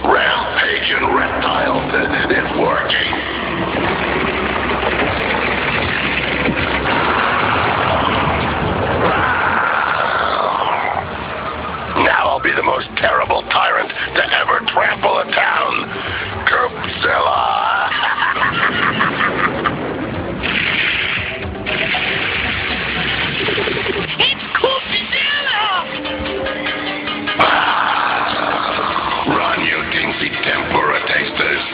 Rampaging reptiles. It's working. Now I'll be the most terrible tyrant to ever trample a town. Goopzilla! It's Goopzilla! Run, you dingsy tempura tasters.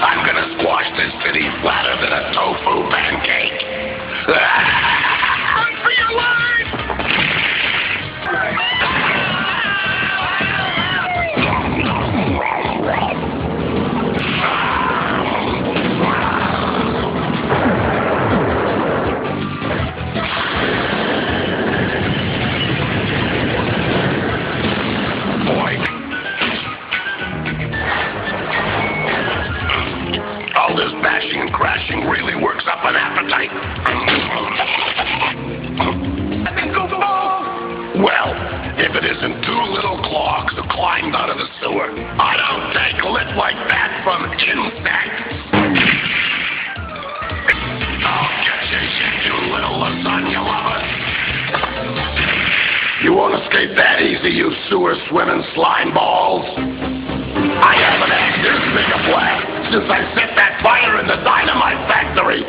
I'm gonna squash this city flatter than a tofu pancake. Run for your life! All this bashing and crashing really works up an appetite. Well, if it isn't two little clogs who climbed out of the sewer, I don't take lit like that from insects. I'll get you little lasagna lovers. You won't escape that easy, you sewer swimming slime balls. I haven't had this big a blast since I set that fire in the dynamite factory.